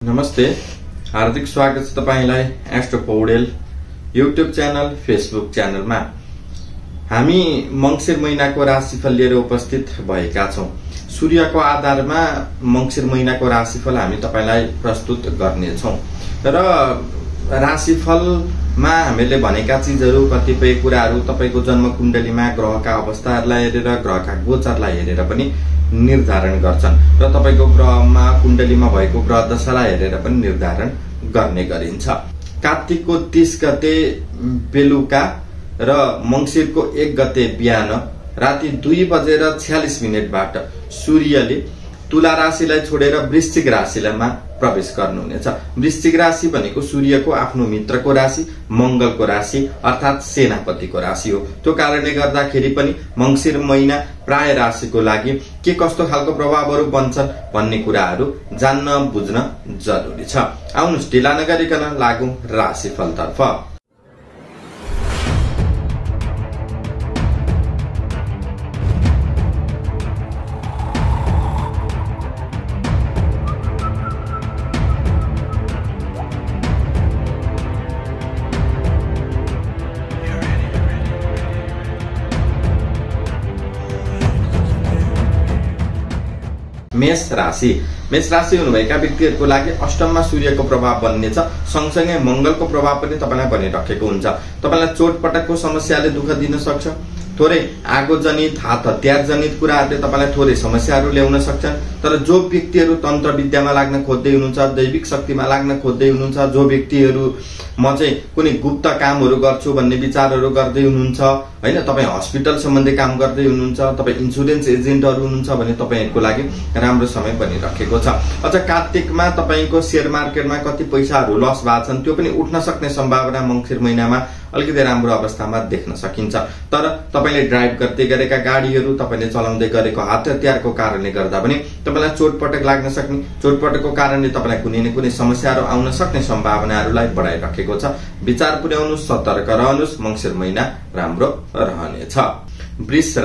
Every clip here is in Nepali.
नमस्ते, हार्दिक स्वागत छ तपाईलाई astro Paudel YouTube channel, Facebook च्यानलमा। हामी मंसिर महिनाको राशिफल लिएर उपस्थित भएका छौं। सूर्यको आधारमा मंसिर महिनाको राशिफल हामी तपाईलाई प्रस्तुत गर्नेछौं र राशिफलमा हामीले भनेका चीजहरू, कतिपय कुराहरू तपाईको जन्म कुण्डलीमा ग्रहका अवस्थाहरूलाई हेरेर, ग्रहका गोचरलाई हेरेर पनि निर्धारण गर्छन् र तपाईको ग्रहमा कुण्डलीमा भएको ग्रह दशालाई हेरेर पनि निर्धारण गर्ने गरिन्छ। कार्तिकको 30 गते बेलुका र मंसिरको 1 गते बिहान राति 2:46 बाट सूर्यले तुला राशिलाई छोडेर वृश्चिक राशिमा प्रवेश गर्नुहुनेछ। वृश्चिक राशि भनेको सूर्यको आफ्नो मित्रको राशि, मंगलको राशि अर्थात सेनापतिको राशि हो। त्यो कारणले गर्दाखेरि पनि मंसिर महिना प्राय राशिको लागि के कस्तो खालको प्रभावहरू बन्छन् भन्ने कुराहरू जान्न बुझ्न जरुरी छ। आउनुस् ढिला नगरिकन लागौं राशिफलतर्फ। मेष राशि हुनुभएका व्यक्तिहरूको लागि अष्टममा सूर्यको प्रभाव बन्नेछ। सँगसँगै मंगलको प्रभाव पनि तपाईलाई बनिरहेको हुन्छ। तपाईलाई चोटपटकको समस्याले दुःख दिन सक्छ। थोरै आगो जनित, हात हतियार जनित कुराहरूले तपाईलाई थोरै समस्याहरू ल्याउन सक्छन्। तर जो व्यक्तिहरू तन्त्र विद्यामा लाग्न खोज्दै हुनुहुन्छ, दैविक शक्तिमा लाग्न खोज्दै हुनुहुन्छ, जो व्यक्तिहरू म चाहिँ कुनै गुप्त कामहरू गर्छु भन्ने विचारहरू गर्दै हुनुहुन्छ हैन, तपाई हस्पिटल सम्बन्धी काम गर्दै हुनुहुन्छ, तपाई इन्स्योरेन्स एजेन्टहरू हुनुहुन्छ भने तपाईहरुको लागि राम्रो समय बनिरहेको छ। अझ कार्तिकमा तपाईको शेयर मार्केटमा कति पैसाहरू लस भएछन् त्यो पनि उठ्न सक्ने सम्भावना मंसिर महिनामा अलिकति राम्रो अवस्थामा देख्न सकिन्छ। तर तपाईले ड्राइभ गर्दै गरेका गाडीहरू, तपाईले चलाउँदै गरेको हात हतियारको कारणले गर्दा पनि तपाईलाई चोटपटक लाग्न सक्ने, चोटपटकको कारणले तपाईलाई कुनै न कुनै समस्याहरू आउन सक्ने सम्भावनाहरूलाई बढाइराखेको छ। विचार पुर्याउनुस्, सतर्क रहनुस्, मंसिर महिना राम्रो रहनेछ। वृष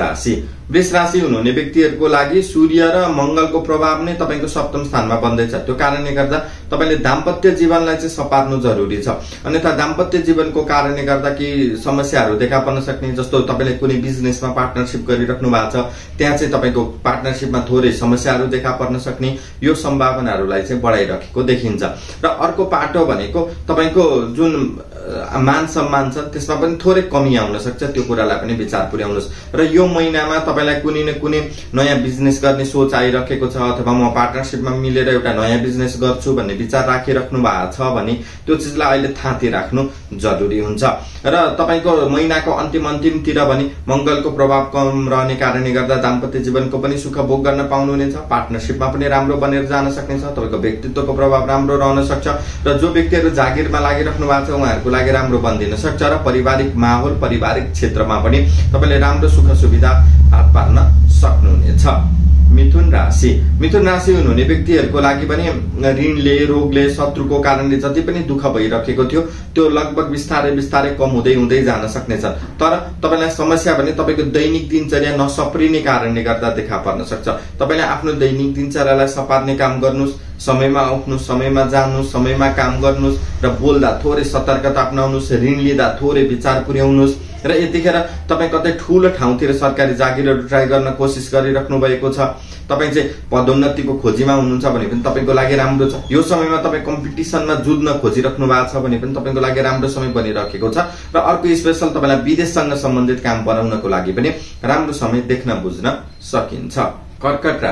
राशि हुनुहुने व्यक्तिहरूको लागि सूर्य र मंगलको प्रभाव नै तपाईको सप्तम स्थानमा बन्दैछ। त्यो कारणले गर्दा तपाईले दाम्पत्य जीवनलाई चाहिँ सपार्नु जरुरी छ। अन्यथा दाम्पत्य जीवनको कारणले गर्दा के समस्याहरू देखा पर्न सक्ने, जस्तो तपाईले कुनै बिजनेसमा पार्टनरशिप गरिराख्नु भएको छ, त्यहाँ चाहिँ तपाईको पार्टनरशिपमा थोरै समस्याहरू देखा पर्न सक्ने, यो सम्भावनाहरूलाई चाहिँ बढाइराखेको देखिन्छ। र अर्को पाटो भनेको तपाईको जुन मान सम्मान छ त्यसमा पनि थोरै कमी आउन सक्छ। त्यो कुरालाई पनि विचार पुर्याउनुस्। र यो महिनामा तपाईलाई कुनै न कुनै नयाँ बिजनेस गर्ने सोच आइरहेको छ, अथवा म पार्टनरशिपमा मिलेर एउटा नयाँ बिजनेस गर्छु भन्ने विचार राखिराख्नु भएको छ भने त्यो चीजलाई अहिले थाती राख्नु जरुरी हुन्छ। र तपाईको महिनाको अन्तिमतिर भने मंगलको प्रभाव कम रहने कारणले गर्दा दाम्पत्य जीवनको पनि सुख भोग गर्न पाउनुहुनेछ। पार्टनरशिपमा पनि राम्रो बनेर जान सक्नेछ। तपाईको व्यक्तित्वको प्रभाव राम्रो रहन सक्छ र जो व्यक्तिहरू जागिरमा लागिराख्नु भएको छ उहाँहरूको लागि राम्रो बन्दिन सक्छ। र पारिवारिक माहौल, पारिवारिक क्षेत्रमा पनि तपाईले राम्रो सुख सुविधा हात पार्न सक्नुहुनेछ। मिथुन राशि हुनुहुने व्यक्तिहरूको लागि पनि ऋणले, रोगले, शत्रुको कारणले जति पनि दुःख भइरहेको थियो त्यो लगभग बिस्तारै कम हुँदै जान सक्नेछ। तर तपाईलाई समस्या भने तपाईको दैनिक दिनचर्या नसपरिने कारणले गर्दा देखा पर्न सक्छ। तपाईले आफ्नो दैनिक दिनचर्यालाई सपार्ने काम गर्नुस्, समयमा उठ्नुस्, समयमा जानुस्, समयमा काम गर्नुस् र बोल्दा थोरै सतर्कता अपनाउनुस्, ऋण लिँदा थोरै विचार पुर्याउनुस्। र यतिखेर तपाई कतै ठूलो ठाउँतिर सरकारी जागिरहरू ट्राई गर्न कोसिस गरिराख्नु भएको छ, तपाई चाहिँ पदोन्नतिको खोजीमा हुनुहुन्छ भने पनि तपाईको लागि राम्रो छ। यो समयमा तपाई कम्पिटिसनमा जुझ्न खोजिराख्नु भएको छ भने पनि तपाईको लागि राम्रो समय बनिरहेको छ। र अर्को स्पेशल तपाईलाई विदेशसँग सम्बन्धित काम बनाउनको लागि पनि राम्रो समय देख्न बुझ्न सकिन्छ। कर्कट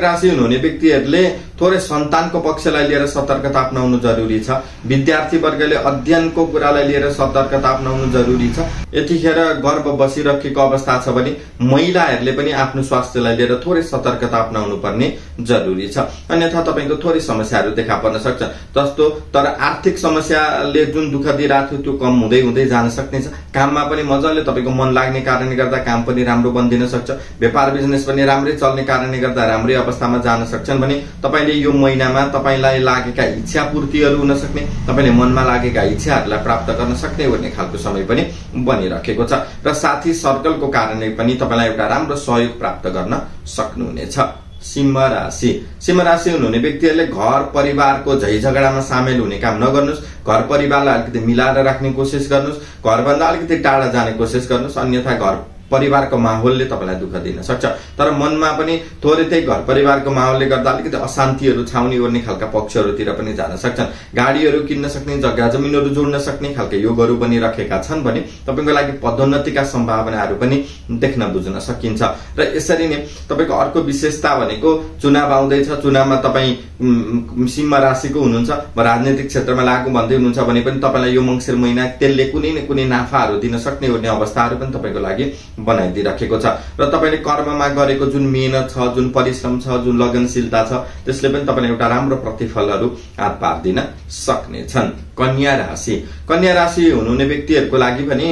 राशि हुनुहुने व्यक्तिहरूले थोरै सन्तानको पक्षलाई लिएर सतर्कता अपनाउनु जरुरी छ। विद्यार्थी वर्गले अध्ययनको कुरालाई लिएर सतर्कता अपनाउनु जरुरी छ। यतिखेर गर्भ बसिरहेको अवस्था छ भने महिलाहरूले पनि आफ्नो स्वास्थ्यलाई लिएर थोरै सतर्कता अपनाउनु पर्ने जरुरी छ। अन्यथा तपाईको थोरै समस्याहरू देखा पर्न सक्छ। जस्तो तर आर्थिक समस्याले जुन दुःख दिइरहेको थियो त्यो कम हुँदै जान सक्नेछ। काममा पनि मजाले तपाईको मन लाग्ने कारणले गर्दा काम पनि राम्रो बन्दिन सक्छ। व्यापार बिजनेस पनि राम्रै चल्ने कारणले गर्दा राम्रै अवस्थामा जान सक्छन् भने तपाईले यो महिनामा तपाईलाई लागेका इच्छा पूर्तिहरू हुन सक्ने, तपाईले मनमा लागेका इच्छाहरूलाई प्राप्त गर्न सक्ने भन्ने खालको समय पनि बनिरहेको छ। र साथी सर्कलको कारणले पनि तपाईलाई एउटा राम्रो सहयोग प्राप्त गर्न सक्नुहुनेछ। सिंह राशि हुनुहुने व्यक्तिहरूले घर परिवारको झैझगडामा सामेल हुने काम नगर्नुहोस्। घर परिवारलाई अलिकति मिलाएर राख्ने कोसिस गर्नुहोस्। घरभन्दा अलिकति टाढा जाने कोसिस गर्नुहोस्, अन्यथा घर परिवारको माहौलले तपाईलाई दुःख दिन सक्छ। तर मनमा पनि थोरै त्यही घर परिवारको माहौलले गर्दा अलिकति अशान्तिहरू छाउने ओर्ने खालका पक्षहरूतिर पनि जान सक्छन्। गाडीहरू किन्न सक्ने, जग्गा जमिनहरू जोड्न सक्ने खालका योगहरू पनि राखेका छन् भने तपाईको लागि पदोन्नतिका सम्भावनाहरू पनि देख्न बुझ्न सकिन्छ। र यसरी नै तपाईको अर्को विशेषता भनेको चुनाव आउँदैछ। चुनावमा तपाई सिंह राशिको हुनुहुन्छ, राजनीतिक क्षेत्रमा लागु भन्दै हुनुहुन्छ भने पनि तपाईलाई यो मंसिर महिना त्यसले कुनै न कुनै नाफाहरू दिन सक्ने ओर्ने अवस्थाहरू पनि तपाईको लागि बनाइदिराखेको छ। र तपाईले कर्ममा गरेको जुन मेहनत छ, जुन परिश्रम छ, जुन लगनशीलता छ, त्यसले पनि तपाईलाई एउटा राम्रो प्रतिफलहरू हात पार्दिन सक्नेछन्। कन्या राशि हुनुहुने व्यक्तिहरूको लागि पनि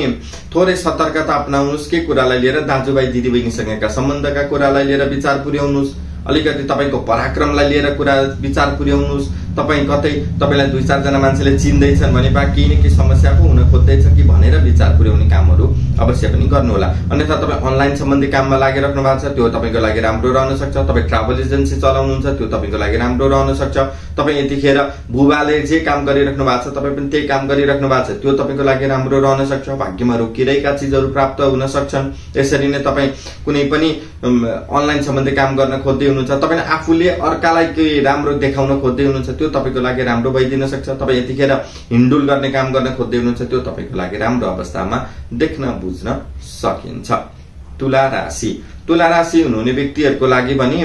थोरै सतर्कता अपनाउनुस्। के कुरालाई लिएर दाजुभाइ दिदीबहिनीसँगका सम्बन्धका कुरालाई लिएर विचार पुर्याउनुस्। अलिकति तपाईको पराक्रमलाई लिएर कुरा विचार पुर्याउनुस्। तपाईलाई 2-4 जना मान्छेले चिन्दैछन् भने बा केही न केही समस्या पो हुन खोज्दैछ कि भनेर विचार पुर्याउने कामहरू अवश्य पनि गर्नुहोला। अन्यथा तपाईँ अनलाइन सम्बन्धी काममा लागिराख्नु भएको छ, त्यो तपाईको लागि राम्रो रहन सक्छ। तपाईँ ट्राभल एजेन्सी चलाउनुहुन्छ, त्यो तपाईको लागि राम्रो रहन सक्छ। तपाईँ यतिखेर बुबाले जे काम गरिराख्नु भएको छ, तपाईँ पनि त्यही काम गरिराख्नु भएको छ, त्यो तपाईको लागि राम्रो रहन सक्छ। भाग्यमा रोकिरहेका चिजहरू प्राप्त हुन सक्छन्। यसरी नै तपाईँ कुनै पनि अनलाइन सम्बन्धी काम गर्न खोज्दै हुनुहुन्छ, तपाईले आफूले अर्कालाई केही राम्रो देखाउन खोज्दै हुनुहुन्छ, त्यो तपाईको लागि राम्रो भइदिन सक्छ। तपाईँ यतिखेर हिन्डुल गर्ने काम गर्न खोज्दै हुनुहुन्छ, त्यो तपाईको लागि राम्रो अवस्थामा देख्न बुझ्न सकिन्छ। तुला राशि हुनुहुने व्यक्तिहरूको लागि पनि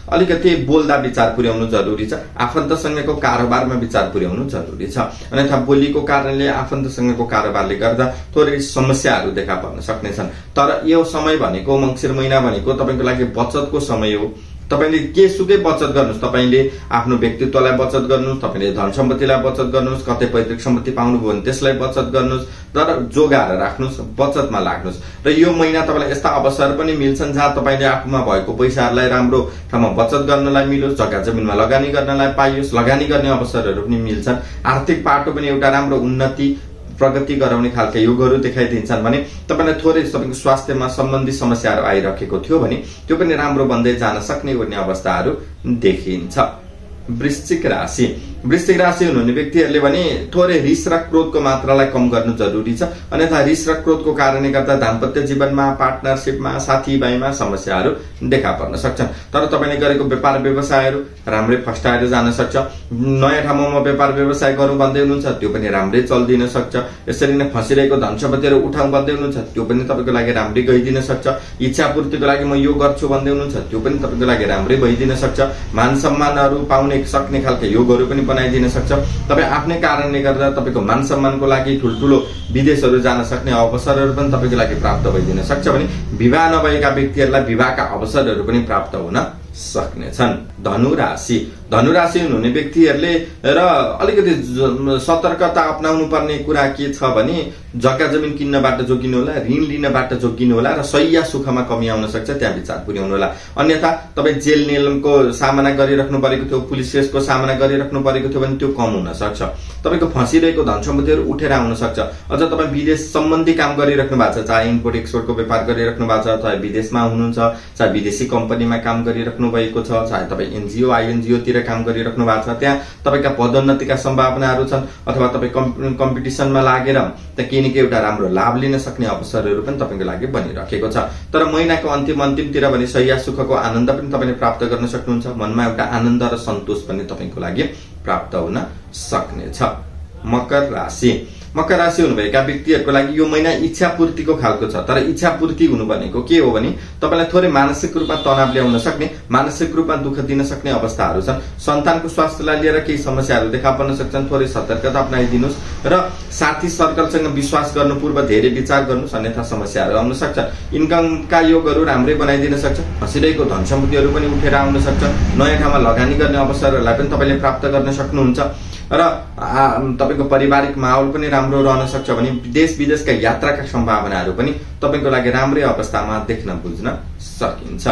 अलिकति बोल्दा विचार पुर्याउनु जरुरी छ। आफन्तसँगको कारोबारमा विचार पुर्याउनु जरुरी छ, अन्यथा बोलीको कारणले आफन्तसँगको कारोबारले गर्दा थोरै समस्याहरू देखा पर्न सक्नेछन्। तर यो समय भनेको मंसिर महिना भनेको तपाईको लागि बचतको समय हो। तपाईले के सुकै बचत गर्नुस्, तपाईले आफ्नो व्यक्तित्वलाई बचत गर्नुस्, तपाईले धन सम्पत्तिलाई बचत गर्नुस्, कतै पैतृक सम्पत्ति पाउनुभयो भने त्यसलाई बचत गर्नुस्, तर जोगाएर राख्नुस्, बचतमा लाग्नुस्। र यो महिना तपाईलाई यस्ता अवसर पनि मिल्छन् जहाँ तपाईले आफूमा भएको पैसाहरूलाई राम्रो ठाउँमा बचत गर्नलाई मिलोस्, जग्गा जमिनमा लगानी गर्नलाई पाइयोस्, लगानी गर्ने अवसरहरू पनि मिल्छन्। आर्थिक पाटो पनि एउटा राम्रो उन्नति प्रगति गराउने खालका योगहरू देखाइदिन्छन् भने तपाईलाई थोरै तपाईको स्वास्थ्यमा सम्बन्धी समस्याहरू आइरहेको थियो भने त्यो पनि राम्रो बन्दै जान सक्ने ओर्ने अवस्थाहरू देखिन्छ। वृश्चिक राशि हुनुहुने व्यक्तिहरूले भने थोरै रिस र क्रोधको मात्रालाई कम गर्नु जरुरी छ। अन्यथा रिस र क्रोधको कारणले गर्दा दाम्पत्य जीवनमा, पार्टनरशिपमा, साथीभाइमा समस्याहरू देखा पर्न सक्छन्। तर तपाईले गरेको व्यापार व्यवसायहरू राम्रै फस्टाएर जान सक्छ। नयाँ ठाउँमा व्यापार व्यवसाय गरौँ भन्दै हुनुहुन्छ, त्यो पनि राम्रै चल्दिन सक्छ। यसरी नै फसिरहेको धन सम्पत्तिहरू उठाउँ भन्दै हुनुहुन्छ, त्यो पनि तपाईको लागि राम्रै गइदिन सक्छ। इच्छा पूर्तिको लागि म यो गर्छु भन्दै हुनुहुन्छ, त्यो पनि तपाईको लागि राम्रै भइदिन सक्छ। मान सम्मानहरू पाउने सक्ने खालका योगहरू पनि बनाइदिन सक्छ। तपाईँ आफ्नै कारणले गर्दा तपाईको मान सम्मानको लागि ठुल्ठुलो विदेशहरू जान सक्ने अवसरहरू पनि तपाईको लागि प्राप्त भइदिन सक्छ भने विवाह नभएका व्यक्तिहरूलाई विवाहका अवसरहरू पनि प्राप्त हुन सक्नेछन्। धनु राशि हुनुहुने व्यक्तिहरूले र अलिकति सतर्कता अपनाउनु पर्ने कुरा के छ भने जग्गा जमिन किन्नबाट जोगिनु होला, ऋण लिनबाट जोगिनु होला र सैया सुखमा कमी आउन सक्छ, त्यहाँ विचार पुर्याउनु होला। अन्यथा तपाईँ जेल नेलको सामना गरिराख्नु परेको थियो, पुलिस केसको सामना गरिराख्नु परेको थियो भने त्यो कम हुन सक्छ। तपाईको फसिरहेको धन सम्पत्तिहरू उठेर आउन सक्छ। अझ तपाईँ विदेश सम्बन्धी काम गरिराख्नु भएको छ, चाहे इम्पोर्ट एक्सपोर्टको व्यापार गरिराख्नु भएको छ, चाहे विदेशमा हुनुहुन्छ, चाहे विदेशी कम्पनीमा काम गरिराख्नु भएको छ, चाहे तपाईँ एनजिओ आइएनजिओ तिर काम गरिराख्नु भएको छ, त्यहाँ तपाईका पदोन्नतिका सम्भावनाहरू छन्। अथवा तपाईँ कम्पिटिसनमा लागेर त्यहाँ केही न केही एउटा राम्रो लाभ लिन सक्ने अवसरहरू पनि तपाईको लागि बनिराखेको छ। तर महिनाको अन्तिमतिर भने सैया सुखको आनन्द पनि तपाईले प्राप्त गर्न सक्नुहुन्छ। मनमा एउटा आनन्द र सन्तोष पनि तपाईको लागि प्राप्त हुन सक्नेछ। मकर राशि हुनुभएका व्यक्तिहरूको लागि यो महिना इच्छा पूर्तिको खालको छ। तर इच्छा पूर्ति हुनु भनेको के हो भने तपाईलाई थोरै मानसिक रूपमा तनाव ल्याउन सक्ने, मानसिक रूपमा दुःख दिन सक्ने अवस्थाहरू छन्। सन्तानको स्वास्थ्यलाई लिएर केही समस्याहरू देखा पर्न सक्छन्, थोरै सतर्कता अपनाइदिनुस् र साथी सर्कलसँग विश्वास गर्नु पूर्व धेरै विचार गर्नुस्, अन्यथा समस्याहरू आउन सक्छन्। इन्कमका योगहरू राम्रै बनाइदिन सक्छ। फसिरहेको धन सम्पत्तिहरू पनि उठेर आउन सक्छ। नयाँ ठाउँमा लगानी गर्ने अवसरहरूलाई पनि तपाईले प्राप्त गर्न सक्नुहुन्छ र तपाईको पारिवारिक माहौल पनि राम्रो रहन सक्छ भने देश विदेशका यात्राका सम्भावनाहरू पनि तपाईको लागि राम्रै अवस्थामा देख्न बुझ्न सकिन्छ।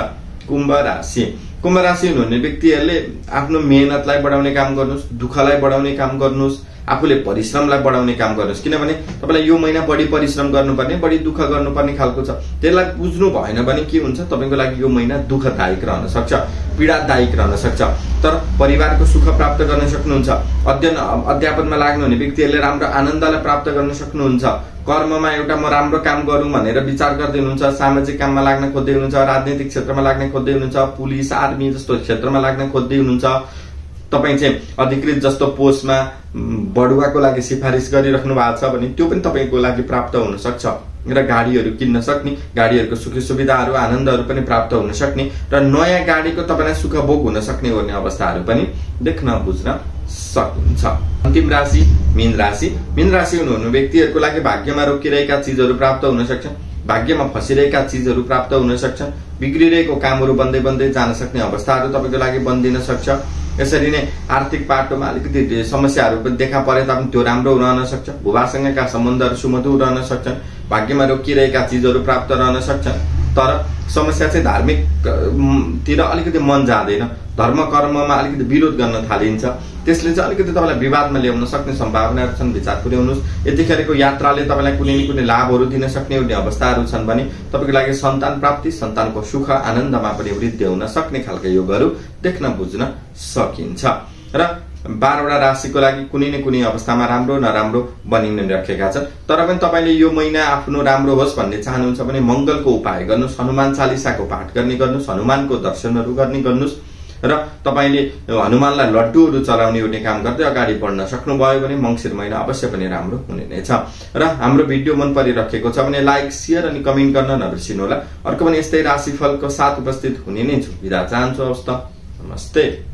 कुम्भ राशि हुनुहुने व्यक्तिहरूले आफ्नो मेहनतलाई बढाउने काम गर्नुस्, दुःखलाई बढाउने काम गर्नुस्, आफूले परिश्रमलाई बढाउने काम गर्नुहोस्, किनभने तपाईलाई यो महिना बढी परिश्रम गर्नुपर्ने, बढी दुःख गर्नुपर्ने खालको छ। त्यसलाई बुझ्नु भएन भने के हुन्छ, तपाईको लागि यो महिना दुःखदायक रहन सक्छ, पीडादायक रहन सक्छ। तर परिवारको सुख प्राप्त गर्न सक्नुहुन्छ। अध्ययन अध्यापनमा लाग्नुहुने व्यक्तिहरूले राम्रो आनन्दलाई प्राप्त गर्न सक्नुहुन्छ। कर्ममा एउटा म राम्रो काम गरौँ भनेर विचार गर्दै हुनुहुन्छ, सामाजिक काममा लाग्न खोज्दै हुनुहुन्छ, राजनीतिक क्षेत्रमा लाग्न खोज्दै हुनुहुन्छ, पुलिस आर्मी जस्तो क्षेत्रमा लाग्न खोज्दै हुनुहुन्छ। तपाईं चाहिँ अधिकृत जस्तो पोस्टमा बढुवाको लागि सिफारिस गरिराख्नु भएको छ भने त्यो पनि तपाईको लागि प्राप्त हुन सक्छ र गाडीहरू किन्न सक्ने, गाडीहरूको सुख सुविधाहरू आनन्दहरू पनि प्राप्त हुन सक्ने र नयाँ गाडीको तपाईलाई सुख भोग हुन सक्ने भन्ने अवस्थाहरू पनि देख्न बुझ्न सकिन्छ। अन्तिम राशि मीन राशि। मीन राशि हुनुहुने व्यक्तिहरूको लागि भाग्यमा रोकिरहेका चीजहरू प्राप्त हुन सक्छन्, भाग्यमा फसिरहेका चीजहरू प्राप्त हुन सक्छन्, बिग्रिरहेको कामहरू बन्दै बन्दै जान सक्ने अवस्थाहरू तपाईको लागि बन्दिन सक्छ। यसरी नै आर्थिक पाटोमा अलिकति समस्याहरू पनि देखा परे तापनि त्यो राम्रो रहन सक्छ। भूभासँगका सम्बन्धहरू सुमधुर रहन सक्छन्, भाग्यमा रोकिरहेका चीजहरू प्राप्त रहन सक्छन्। तर समस्या चाहिँ धार्मिक तिर अलिकति मन जाँदैन, धर्म कर्ममा अलिकति विरोध गर्न थालिन्छ, त्यसले चाहिँ अलिकति तपाईलाई विवादमा ल्याउन सक्ने सम्भावनाहरू छन्। विचार पुर्याउनुहोस्। यतिखेरको यात्राले तपाईलाई कुनै न कुनै लाभहरू दिन सक्ने हुने अवस्थाहरू छन् भने तपाईको लागि सन्तान प्राप्ति, सन्तानको सुख आनन्दमा पनि वृद्धि हुन सक्ने खालका योगहरू देख्न बुझ्न सकिन्छ। र 12वटा राशिको लागि कुनै न कुनै अवस्थामा राम्रो नराम्रो बनि नै राखेका छन्। तर पनि तपाईले यो महिना आफ्नो राम्रो होस् भन्ने चाहनुहुन्छ भने मंगलको उपाय गर्नुहोस्, हनुमान चालिसाको पाठ गर्ने गर्नुहोस्, हनुमानको दर्शनहरू गर्ने गर्नुहोस् र तपाईले हनुमानलाई लड्डुहरू चलाउने हुने काम गर्दै अगाडि बढ्न सक्नुभयो भने मंसिर महिना अवश्य पनि राम्रो हुने नै छ। र हाम्रो भिडियो मन परिरहेको छ भने लाइक, शेयर अनि कमेन्ट गर्न नबिर्सिनु होला। अर्को पनि यस्तै राशिफलको साथ उपस्थित हुने नै छु। बिदा चाहन्छु। हवस् त, नमस्ते।